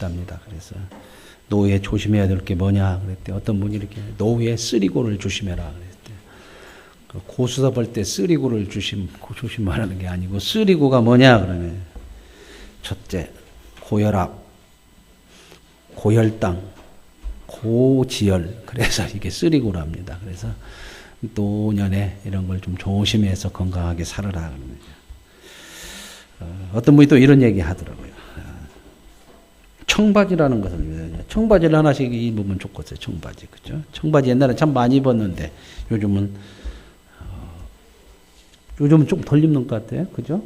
없답니다. 그래서 노후에 조심해야 될 게 뭐냐 그랬대. 어떤 분이 이렇게 노후에 쓰리고를 조심해라 그랬대. 고수섭 할 때 쓰리고를 조심하라는 게 아니고, 쓰리고가 뭐냐 그러면 첫째 고혈압, 고혈당, 고지혈. 그래서 이게 쓰리고랍니다. 그래서 노년에 이런 걸 좀 조심해서 건강하게 살아라 그러는 거죠. 어떤 분이 또 이런 얘기 하더라고요. 청바지라는 것을, 청바지를 하나씩 입으면 좋겠어요. 청바지, 그죠? 청바지 옛날에 참 많이 입었는데 요즘은 좀 덜 입는 것 같아요. 그죠?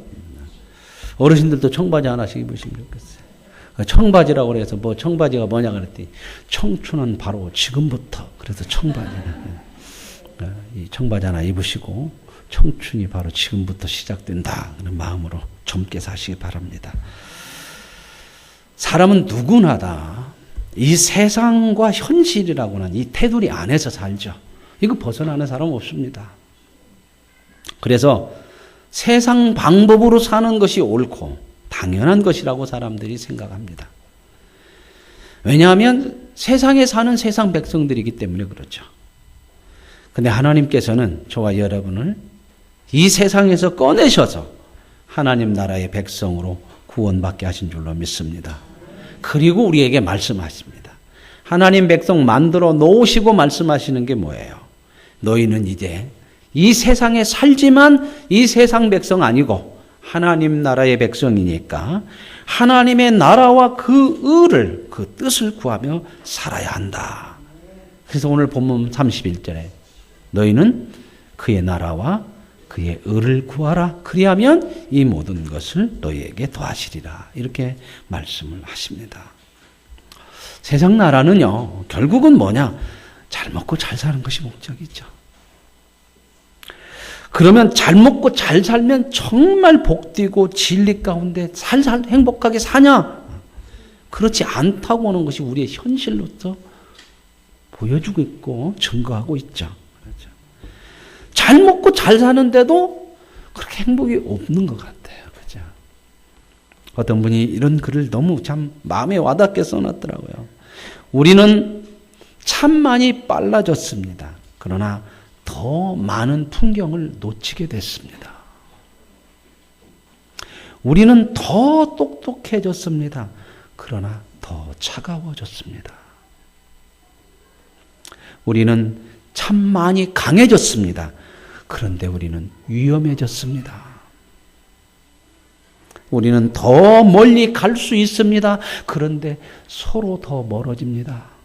어르신들도 청바지 하나씩 입으시면 좋겠어요. 청바지라고 그래서 뭐 청바지가 뭐냐 그랬더니 청춘은 바로 지금부터. 그래서 청바지. 이 청바지 하나 입으시고 청춘이 바로 지금부터 시작된다. 그런 마음으로 젊게 사시기 바랍니다. 사람은 누구나 다 이 세상과 현실이라고는 이 테두리 안에서 살죠. 이거 벗어나는 사람 없습니다. 그래서 세상 방법으로 사는 것이 옳고 당연한 것이라고 사람들이 생각합니다. 왜냐하면 세상에 사는 세상 백성들이기 때문에 그렇죠. 근데 하나님께서는 저와 여러분을 이 세상에서 꺼내셔서 하나님 나라의 백성으로 구원받게 하신 줄로 믿습니다. 그리고 우리에게 말씀하십니다. 하나님 백성 만들어 놓으시고 말씀하시는 게 뭐예요? 너희는 이제 이 세상에 살지만 이 세상 백성 아니고 하나님 나라의 백성이니까 하나님의 나라와 그 의를, 그 뜻을 구하며 살아야 한다. 그래서 오늘 본문 31절에 너희는 그의 나라와 그의 의를 구하라. 그리하면 이 모든 것을 너희에게 더하시리라. 이렇게 말씀을 하십니다. 세상 나라는요, 결국은 뭐냐? 잘 먹고 잘 사는 것이 목적이죠. 그러면 잘 먹고 잘 살면 정말 복되고 진리 가운데 행복하게 사냐? 그렇지 않다고 하는 것이 우리의 현실로서 보여주고 있고 증거하고 있죠. 그렇죠? 잘 먹고 잘 사는데도 그렇게 행복이 없는 것 같아요. 그죠? 어떤 분이 이런 글을 너무 참 마음에 와닿게 써놨더라고요. 우리는 참 많이 빨라졌습니다. 그러나 더 많은 풍경을 놓치게 됐습니다. 우리는 더 똑똑해졌습니다. 그러나 더 차가워졌습니다. 우리는 참 많이 강해졌습니다. 그런데 우리는 위험해졌습니다. 우리는 더 멀리 갈 수 있습니다. 그런데 서로 더 멀어집니다.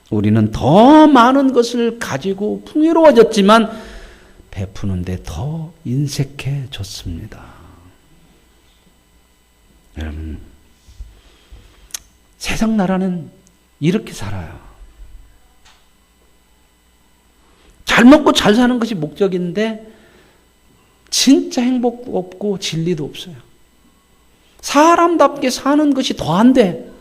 우리는 더 많은 것을 가지고 풍요로워졌지만 베푸는데 더 인색해졌습니다. 여러분, 세상 나라는 이렇게 살아요. 잘 먹고 잘 사는 것이 목적인데 진짜 행복도 없고 진리도 없어요. 사람답게 사는 것이 더 안 돼.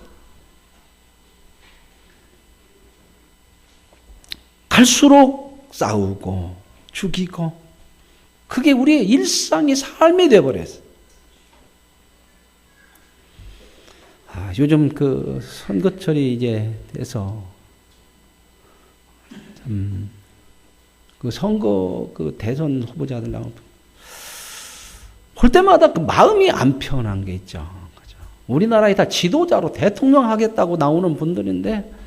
갈수록 싸우고 죽이고 그게 우리의 일상이 삶이 되어버렸어요. 요즘 그 선거철이 이제 돼서 그 선거 그 대선 후보자들 나오고 볼 때마다 그 마음이 안 편한 게 있죠. 그죠? 우리나라에 다 지도자로 대통령 하겠다고 나오는 분들인데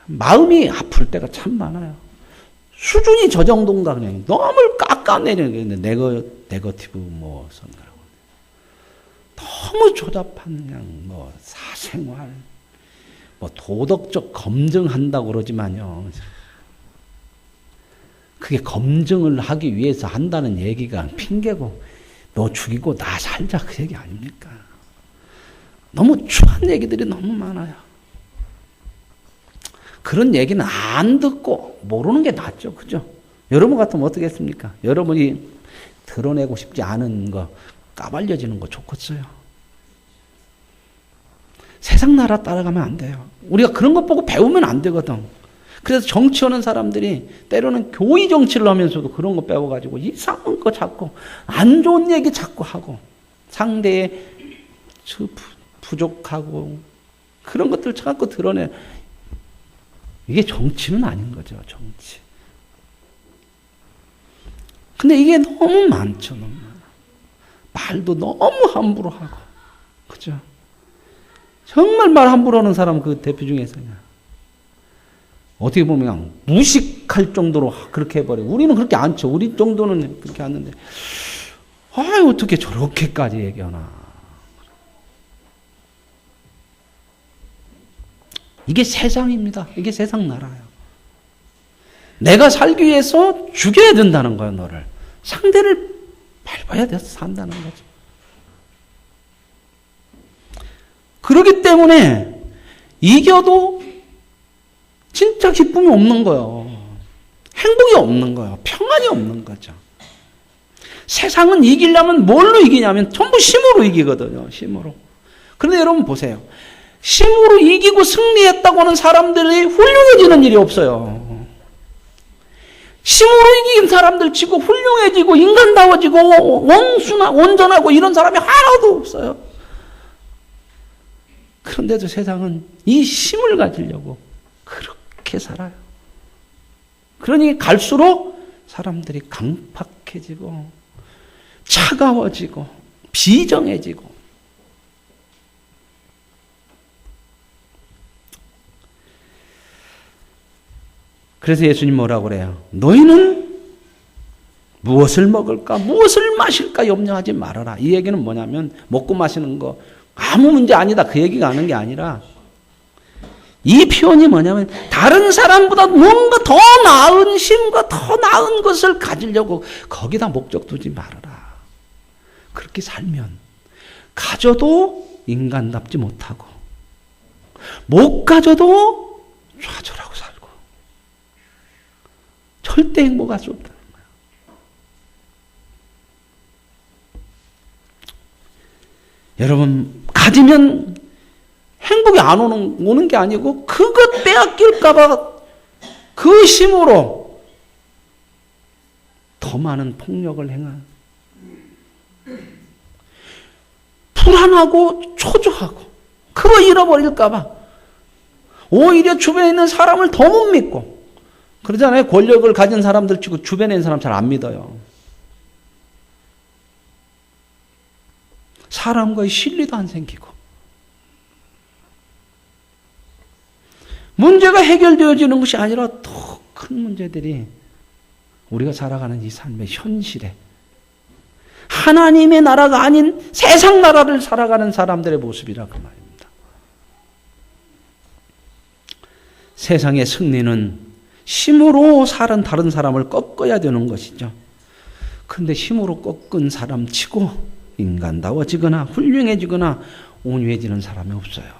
마음이 아플 때가 참 많아요. 수준이 저 정도인가 그냥 너무 깎아내리는 네거티브 뭐 선거라고 너무 조잡한 그냥 뭐 사생활 뭐 도덕적 검증한다고 그러지만요. 그게 검증을 하기 위해서 한다는 얘기가 핑계고 너 죽이고 나 살자 그 얘기 아닙니까? 너무 추한 얘기들이 너무 많아요. 그런 얘기는 안 듣고 모르는 게 낫죠. 그죠? 여러분 같으면 어떻게 했습니까? 여러분이 드러내고 싶지 않은 거 까발려지는 거 좋겠어요. 세상 나라 따라가면 안 돼요. 우리가 그런 것 보고 배우면 안 되거든. 그래서 정치하는 사람들이 때로는 교의 정치를 하면서도 그런 거 배워가지고 이상한 거 자꾸 안 좋은 얘기 자꾸 하고 상대의 부족하고 그런 것들 자꾸 드러내. 이게 정치는 아닌 거죠, 정치. 근데 이게 너무 많죠, 너무 많아. 말도 너무 함부로 하고, 그죠? 정말 말 함부로 하는 사람 그 대표 중에서냐. 어떻게 보면 그냥 무식할 정도로 그렇게 해버려. 우리는 그렇게 안 쳐. 우리 정도는 그렇게 하는데, 아유, 어떻게 저렇게까지 얘기하나. 이게 세상입니다. 이게 세상 나라예요. 내가 살기 위해서 죽여야 된다는 거예요, 너를. 상대를 밟아야 돼서 산다는 거죠. 그렇기 때문에 이겨도 진짜 기쁨이 없는 거예요. 행복이 없는 거예요. 평안이 없는 거죠. 세상은 이기려면 뭘로 이기냐면 전부 힘으로 이기거든요. 힘으로. 그런데 여러분 보세요. 힘으로 이기고 승리했다고 하는 사람들이 훌륭해지는 일이 없어요. 힘으로 이긴 사람들 치고 훌륭해지고 인간다워지고 온전하고 이런 사람이 하나도 없어요. 그런데도 세상은 이 힘을 가지려고 그렇게 살아요. 그러니 갈수록 사람들이 강팍해지고 차가워지고 비정해지고. 그래서 예수님 뭐라고 그래요? 너희는 무엇을 먹을까, 무엇을 마실까 염려하지 말아라. 이 얘기는 뭐냐면 먹고 마시는 거 아무 문제 아니다. 그 얘기가 하는 게 아니라 이 표현이 뭐냐면 다른 사람보다 뭔가 더 나은 힘과 더 나은 것을 가지려고 거기다 목적 두지 말아라. 그렇게 살면 가져도 인간답지 못하고 못 가져도 좌절하고 살고 절대 행복할 수 없다는 거예요. 여러분, 가지면 행복이 안 오는 게 아니고 그것 빼앗길까봐 그 힘으로 더 많은 폭력을 행한, 불안하고 초조하고 그거 잃어버릴까봐 오히려 주변에 있는 사람을 더 못 믿고 그러잖아요. 권력을 가진 사람들 치고 주변에 있는 사람 잘 안 믿어요. 사람과의 신뢰도 안 생기고 문제가 해결되어지는 것이 아니라 더 큰 문제들이 우리가 살아가는 이 삶의 현실에 하나님의 나라가 아닌 세상 나라를 살아가는 사람들의 모습이라 그 말입니다. 세상의 승리는 힘으로 사는 다른 사람을 꺾어야 되는 것이죠. 그런데 힘으로 꺾은 사람 치고 인간다워지거나 훌륭해지거나 온유해지는 사람이 없어요.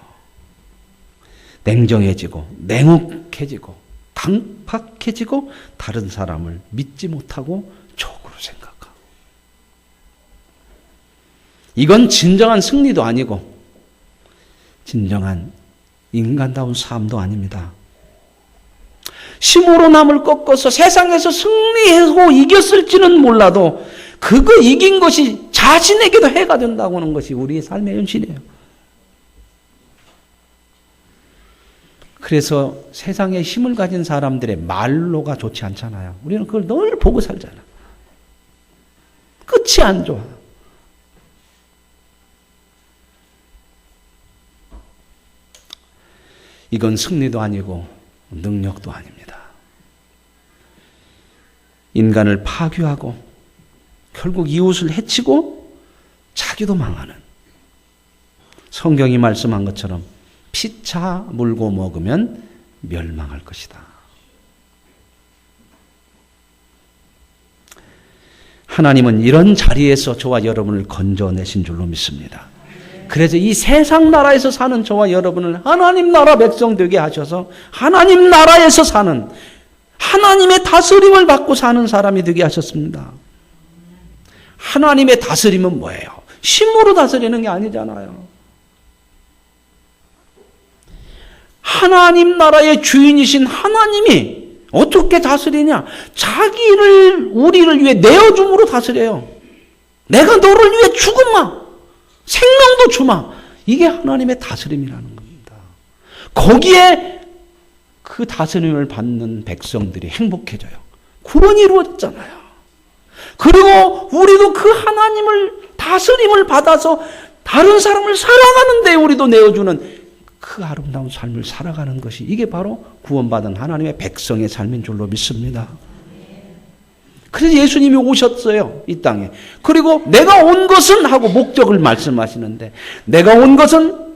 냉정해지고 냉혹해지고 강팍해지고 다른 사람을 믿지 못하고 적으로 생각하고. 이건 진정한 승리도 아니고 진정한 인간다운 삶도 아닙니다. 힘으로 남을 꺾어서 세상에서 승리하고 이겼을지는 몰라도 그거 이긴 것이 자신에게도 해가 된다고 하는 것이 우리의 삶의 현실이에요. 그래서 세상에 힘을 가진 사람들의 말로가 좋지 않잖아요. 우리는 그걸 늘 보고 살잖아. 끝이 안 좋아. 이건 승리도 아니고 능력도 아닙니다. 인간을 파괴하고 결국 이웃을 해치고 자기도 망하는, 성경이 말씀한 것처럼 피차 물고 먹으면 멸망할 것이다. 하나님은 이런 자리에서 저와 여러분을 건져내신 줄로 믿습니다. 그래서 이 세상 나라에서 사는 저와 여러분을 하나님 나라 백성 되게 하셔서 하나님 나라에서 사는, 하나님의 다스림을 받고 사는 사람이 되게 하셨습니다. 하나님의 다스림은 뭐예요? 힘으로 다스리는 게 아니잖아요. 하나님 나라의 주인이신 하나님이 어떻게 다스리냐? 우리를 위해 내어줌으로 다스려요. 내가 너를 위해 죽음아. 생명도 주마. 이게 하나님의 다스림이라는 겁니다. 거기에 그 다스림을 받는 백성들이 행복해져요. 구원이 이루어졌잖아요. 그리고 우리도 그 하나님을 다스림을 받아서 다른 사람을 사랑하는데 우리도 내어주는 그 아름다운 삶을 살아가는 것이 이게 바로 구원받은 하나님의 백성의 삶인 줄로 믿습니다. 그래서 예수님이 오셨어요, 이 땅에. 그리고 내가 온 것은 하고 목적을 말씀하시는데, 내가 온 것은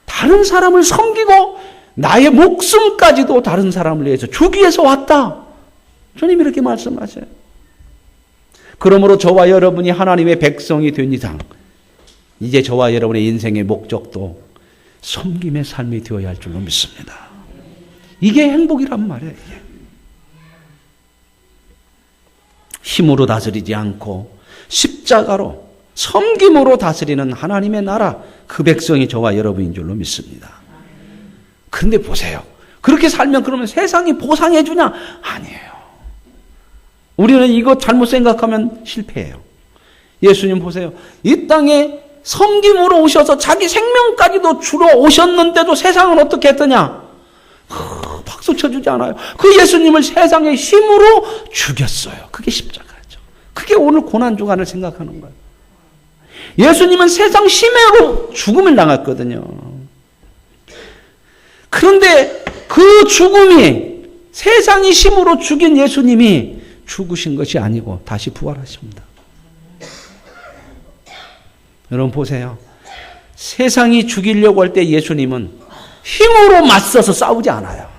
다른 사람을 섬기고 나의 목숨까지도 다른 사람을 위해서 주기 위해서 왔다. 주님 이렇게 말씀하셔요. 그러므로 저와 여러분이 하나님의 백성이 된 이상 이제 저와 여러분의 인생의 목적도 섬김의 삶이 되어야 할 줄로 믿습니다. 이게 행복이란 말이에요. 이게. 힘으로 다스리지 않고 십자가로 섬김으로 다스리는 하나님의 나라, 그 백성이 저와 여러분인 줄로 믿습니다. 그런데 보세요. 그렇게 살면 그러면 세상이 보상해 주냐? 아니에요. 우리는 이거 잘못 생각하면 실패해요. 예수님 보세요. 이 땅에 섬김으로 오셔서 자기 생명까지도 주러 오셨는데도 세상은 어떻게 했더냐? 박수 쳐주지 않아요. 그 예수님을 세상의 힘으로 죽였어요. 그게 십자가죠. 그게 오늘 고난주간을 생각하는 거예요. 예수님은 세상 힘으로 죽음을 당했거든요. 그런데 그 죽음이 세상이 힘으로 죽인 예수님이 죽으신 것이 아니고 다시 부활하십니다. 여러분 보세요. 세상이 죽이려고 할 때 예수님은 힘으로 맞서서 싸우지 않아요.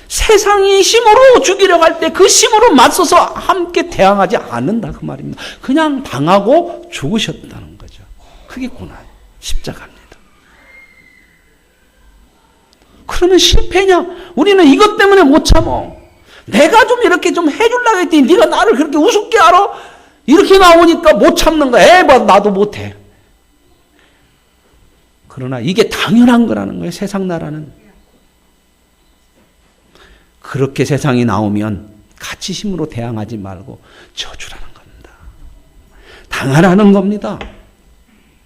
세상이 힘으로 죽이려고 할 때 그 힘으로 맞서서 함께 대항하지 않는다 그 말입니다. 그냥 당하고 죽으셨다는 거죠. 그게 고난, 십자가입니다. 그러면 실패냐? 우리는 이것 때문에 못 참어. 내가 좀 이렇게 좀 해주려고 했더니 네가 나를 그렇게 우습게 알아? 이렇게 나오니까 못 참는 거야. 나도 못해. 그러나 이게 당연한 거라는 거예요. 세상 나라는. 그렇게 세상이 나오면 같이 힘으로 대항하지 말고 저주라는 겁니다. 당하라는 겁니다.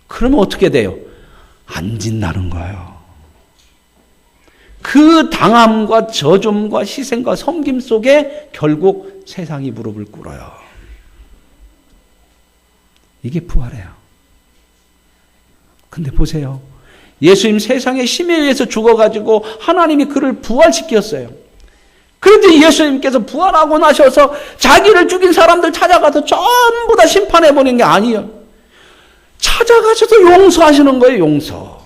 그러면 어떻게 돼요? 안 진다는 거예요. 그 당함과 저줌과 희생과 섬김 속에 결국 세상이 무릎을 꿇어요. 이게 부활이에요. 근데 보세요. 예수님 세상의 힘에 의해서 죽어가지고 하나님이 그를 부활시켰어요. 그런데 예수님께서 부활하고 나셔서 자기를 죽인 사람들 찾아가서 전부 다 심판해버리는 게 아니에요. 찾아가셔서 용서하시는 거예요. 용서.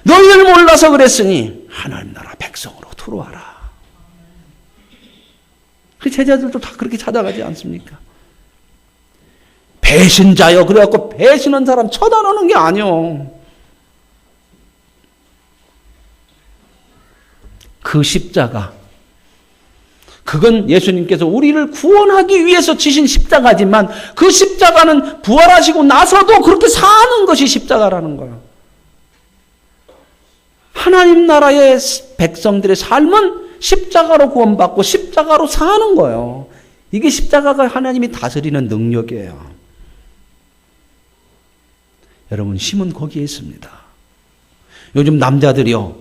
너희를 몰라서 그랬으니 하나님 나라 백성으로 들어와라. 그 제자들도 다 그렇게 찾아가지 않습니까? 배신자요. 그래갖고 배신한 사람 쳐다보는 게 아니요. 그 십자가, 그건 예수님께서 우리를 구원하기 위해서 지신 십자가지만 그 십자가는 부활하시고 나서도 그렇게 사는 것이 십자가라는 거예요. 하나님 나라의 백성들의 삶은 십자가로 구원받고 십자가로 사는 거예요. 이게 십자가가 하나님이 다스리는 능력이에요. 여러분, 힘은 거기에 있습니다. 요즘 남자들이요,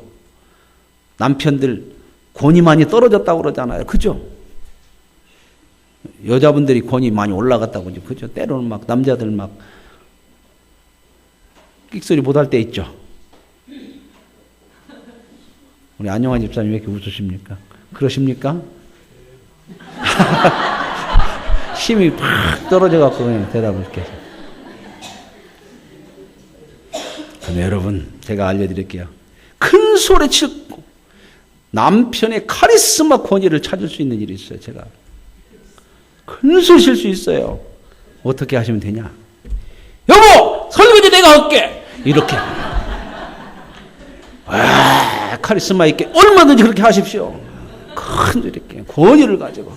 남편들 권위 많이 떨어졌다고 그러잖아요. 그죠? 여자분들이 권위 많이 올라갔다고 그죠? 그죠? 때로는 막 남자들 막 끽소리 못할 때 있죠. 우리 안영환 집사님 왜 이렇게 웃으십니까? 그러십니까? 힘이 팍 떨어져갖고 그냥 대답을 이렇게. 그럼 여러분, 제가 알려드릴게요. 큰 소리 치고 남편의 카리스마 권위를 찾을 수 있는 일이 있어요. 제가 큰 소리 칠 수 있어요. 어떻게 하시면 되냐? 여보, 설거지 내가 할게. 이렇게. 와, 카리스마 있게 얼마든지 그렇게 하십시오. 큰 이렇게 권위를 가지고.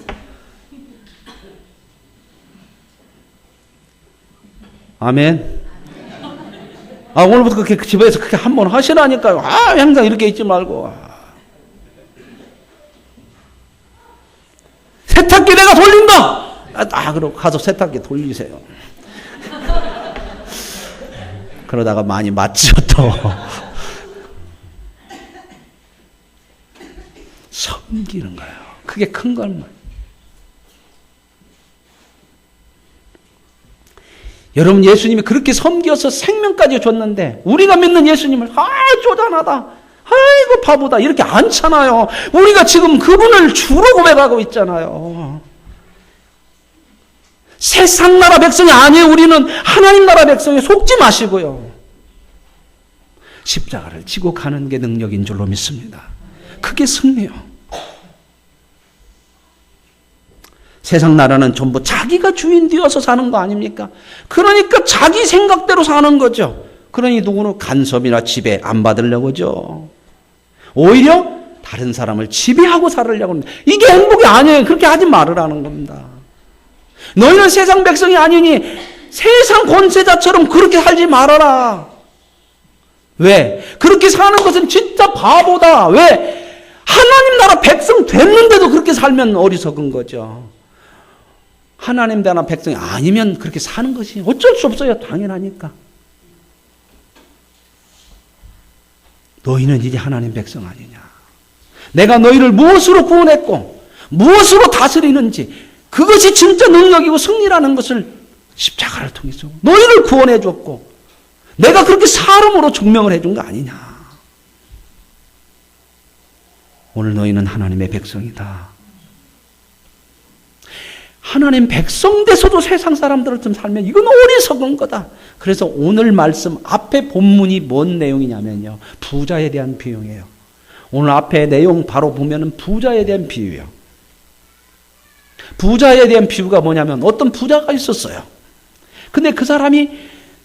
아멘. 오늘부터 그렇게 집에서 그렇게 한번 하시라니까요. 항상 이렇게 있지 말고. 세탁기 내가 돌린다. 그러고 가서 세탁기 돌리세요. 그러다가 많이 맞죠, 또. 섬기는 거예요. 그게 큰 걸만. 여러분, 예수님이 그렇게 섬겨서 생명까지 줬는데 우리가 믿는 예수님을 쪼잔하다, 아이고 바보다 이렇게 않잖아요. 우리가 지금 그분을 주로 고백하고 있잖아요. 세상 나라 백성이 아니에요. 우리는 하나님 나라 백성에 속지 마시고요. 십자가를 지고 가는 게 능력인 줄로 믿습니다. 그게 승리요. 세상 나라는 전부 자기가 주인 되어서 사는 거 아닙니까? 그러니까 자기 생각대로 사는 거죠. 그러니 누구는 간섭이나 지배 안 받으려고 하죠. 오히려 다른 사람을 지배하고 살으려고 합니다. 이게 행복이 아니에요. 그렇게 하지 말으라는 겁니다. 너희는 세상 백성이 아니니 세상 권세자처럼 그렇게 살지 말아라. 왜? 그렇게 사는 것은 진짜 바보다. 왜? 하나님 나라 백성 됐는데도 그렇게 살면 어리석은 거죠. 하나님 나라 백성이 아니면 그렇게 사는 것이 어쩔 수 없어요. 당연하니까. 너희는 이제 하나님 백성 아니냐. 내가 너희를 무엇으로 구원했고 무엇으로 다스리는지 그것이 진짜 능력이고 승리라는 것을 십자가를 통해서 너희를 구원해 줬고 내가 그렇게 사람으로 증명을 해준 거 아니냐. 오늘 너희는 하나님의 백성이다. 하나님 백성 돼서도 세상 사람들처럼 살면 이건 어리석은 거다. 그래서 오늘 말씀 앞에 본문이 뭔 내용이냐면요. 부자에 대한 비유예요. 오늘 앞에 내용 바로 보면은 부자에 대한 비유예요. 부자에 대한 비유가 뭐냐면 어떤 부자가 있었어요. 근데 그 사람이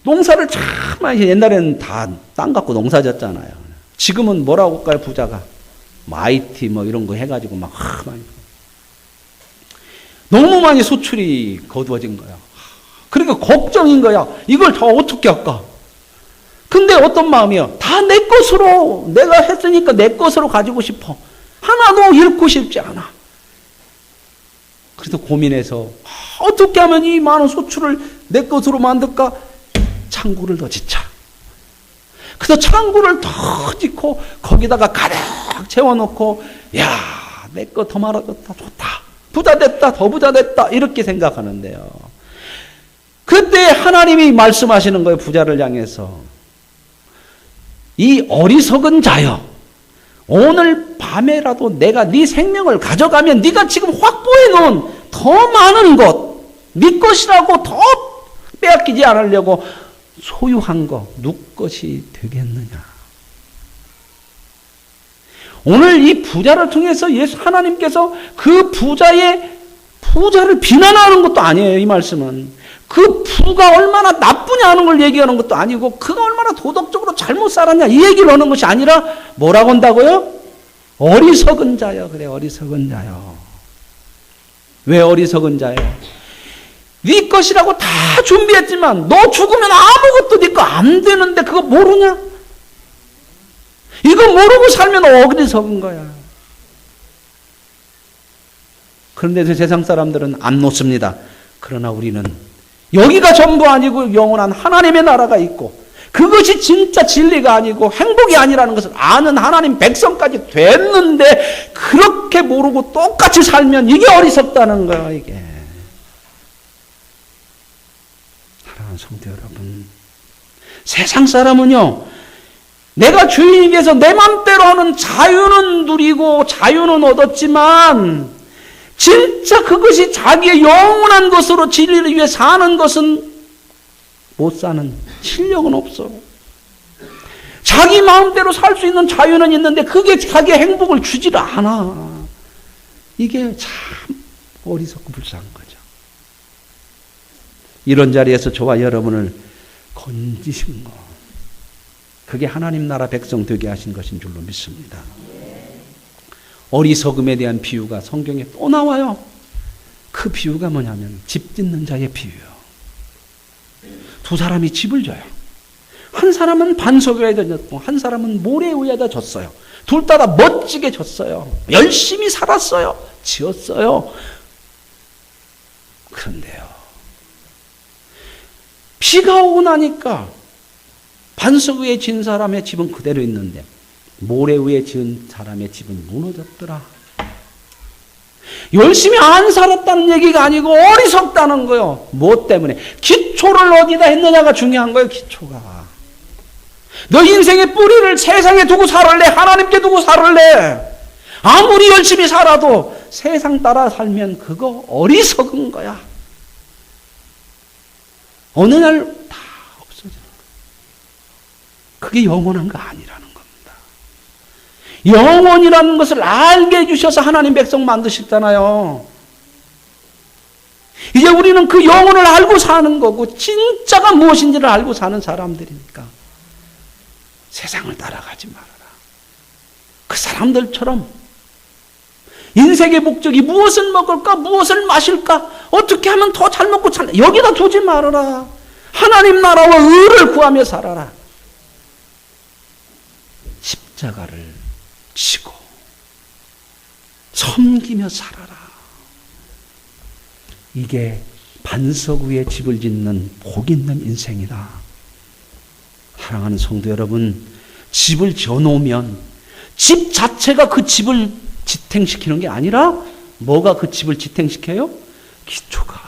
농사를 참 많이, 옛날에는 다 땅 갖고 농사 졌잖아요. 지금은 뭐라고 할까요, 부자가? IT 뭐 이런 거 해가지고 막 많이. 너무 많이 소출이 거두어진 거야. 그러니까 걱정인 거야. 이걸 다 어떻게 할까? 근데 어떤 마음이야? 다 내 것으로, 내가 했으니까 내 것으로 가지고 싶어. 하나도 잃고 싶지 않아. 그래서 고민해서 어떻게 하면 이 많은 소출을 내 것으로 만들까? 창고를 더 짓자. 그래서 창고를 더 짓고 거기다가 가득 채워놓고 야, 내 거 더 많아졌다. 좋다. 부자 됐다. 더 부자 됐다. 이렇게 생각하는데요. 그때 하나님이 말씀하시는 거예요. 부자를 향해서. 이 어리석은 자여, 오늘 밤에라도 내가 네 생명을 가져가면 네가 지금 확보해 놓은 더 많은 것, 네 것이라고 더 빼앗기지 않으려고 소유한 거, 누 것이 되겠느냐. 오늘 이 부자를 통해서 하나님께서 그 부자를 비난하는 것도 아니에요. 이 말씀은. 그 부가 얼마나 나쁘냐 하는 걸 얘기하는 것도 아니고 그가 얼마나 도덕적으로 잘못 살았냐 이 얘기를 하는 것이 아니라 뭐라고 한다고요? 어리석은 자여. 그래, 어리석은 자여. 왜 어리석은 자여? 네 것이라고 다 준비했지만 너 죽으면 아무것도 네 거 안 되는데 그거 모르냐? 이거 모르고 살면 어리석은 거야. 그런데 세상 사람들은 안 놓습니다. 그러나 우리는 여기가 전부 아니고 영원한 하나님의 나라가 있고 그것이 진짜 진리가 아니고 행복이 아니라는 것을 아는 하나님 백성까지 됐는데 그렇게 모르고 똑같이 살면 이게 어리석다는 거야. 이게. 사랑하는 성도 여러분, 세상 사람은요, 내가 주인이 돼서 내 맘대로 하는 자유는 누리고 자유는 얻었지만 진짜 그것이 자기의 영원한 것으로 진리를 위해 사는 것은 못 사는, 실력은 없어. 자기 마음대로 살 수 있는 자유는 있는데 그게 자기의 행복을 주지를 않아. 이게 참 어리석고 불쌍한 거죠. 이런 자리에서 저와 여러분을 건지신 거, 그게 하나님 나라 백성 되게 하신 것인 줄로 믿습니다. 어리석음에 대한 비유가 성경에 또 나와요. 그 비유가 뭐냐면 집 짓는 자의 비유예요. 두 사람이 집을 져요. 한 사람은 반석 위에다 졌고 한 사람은 모래 위에다 졌어요. 둘 다 멋지게 졌어요. 열심히 살았어요. 지었어요. 그런데요, 비가 오고 나니까 반석 위에 지은 사람의 집은 그대로 있는데 모래 위에 지은 사람의 집은 무너졌더라. 열심히 안 살았다는 얘기가 아니고 어리석다는 거요. 뭐 때문에? 기초를 어디다 했느냐가 중요한 거예요. 기초가. 너 인생의 뿌리를 세상에 두고 살을래? 하나님께 두고 살을래? 아무리 열심히 살아도 세상 따라 살면 그거 어리석은 거야. 어느 날 다 없어지는 거야. 그게 영원한 거 아니라는 겁니다. 영원이라는 것을 알게 해주셔서 하나님 백성 만드셨잖아요. 이제 우리는 그 영혼을 알고 사는 거고 진짜가 무엇인지를 알고 사는 사람들이니까 세상을 따라가지 말아라. 그 사람들처럼 인생의 목적이 무엇을 먹을까? 무엇을 마실까? 어떻게 하면 더 잘 먹고 잘 여기다 두지 말아라. 하나님 나라와 의를 구하며 살아라. 십자가를 지고 섬기며 살아라. 이게 반석 위에 집을 짓는 복 있는 인생이다. 사랑하는 성도 여러분, 집을 지어놓으면 집 자체가 그 집을 지탱시키는 게 아니라 뭐가 그 집을 지탱시켜요? 기초가.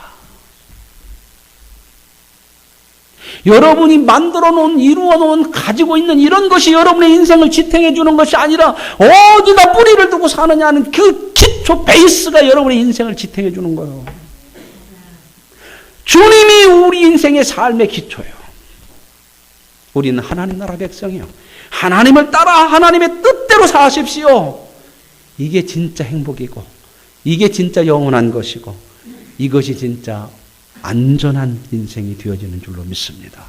여러분이 만들어 놓은, 이루어 놓은, 가지고 있는 이런 것이 여러분의 인생을 지탱해 주는 것이 아니라 어디다 뿌리를 두고 사느냐는 그 기초 베이스가 여러분의 인생을 지탱해 주는 거예요. 주님이 우리 인생의 삶의 기초예요. 우리는 하나님 나라 백성이요. 하나님을 따라 하나님의 뜻대로 사십시오. 이게 진짜 행복이고 이게 진짜 영원한 것이고 이것이 진짜 안전한 인생이 되어지는 줄로 믿습니다.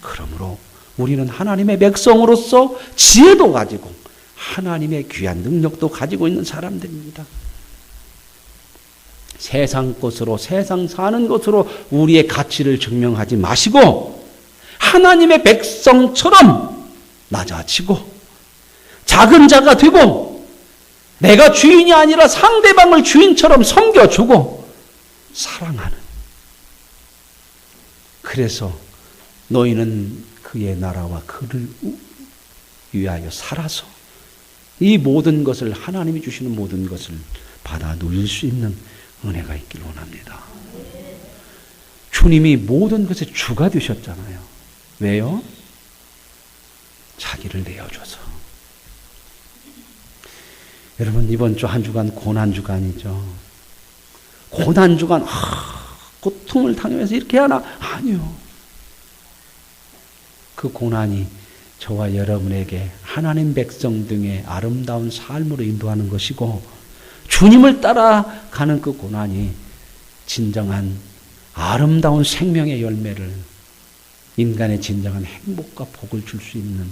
그러므로 우리는 하나님의 백성으로서 지혜도 가지고 하나님의 귀한 능력도 가지고 있는 사람들입니다. 세상 것으로 세상 사는 것으로 우리의 가치를 증명하지 마시고 하나님의 백성처럼 낮아지고 작은 자가 되고 내가 주인이 아니라 상대방을 주인처럼 섬겨주고 사랑하는, 그래서 너희는 그의 나라와 그를 위하여 살아서 이 모든 것을, 하나님이 주시는 모든 것을 받아 누릴 수 있는 은혜가 있길 원합니다. 주님이 모든 것의 주가 되셨잖아요. 왜요? 자기를 내어줘서. 여러분, 이번 주 한 주간 고난주간이죠. 고난주간, 고통을 당하면서 이렇게 하나? 아니요. 그 고난이 저와 여러분에게 하나님 백성 등의 아름다운 삶으로 인도하는 것이고, 주님을 따라가는 그 고난이 진정한 아름다운 생명의 열매를, 인간의 진정한 행복과 복을 줄 수 있는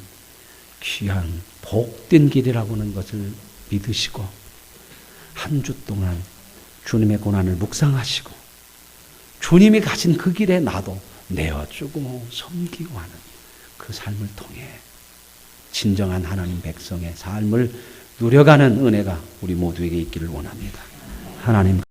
귀한 복된 길이라고 하는 것을 믿으시고 한 주 동안 주님의 고난을 묵상하시고 주님이 가신 그 길에 나도 내어주고 섬기고 하는 그 삶을 통해 진정한 하나님 백성의 삶을 누려가는 은혜가 우리 모두에게 있기를 원합니다. 하나님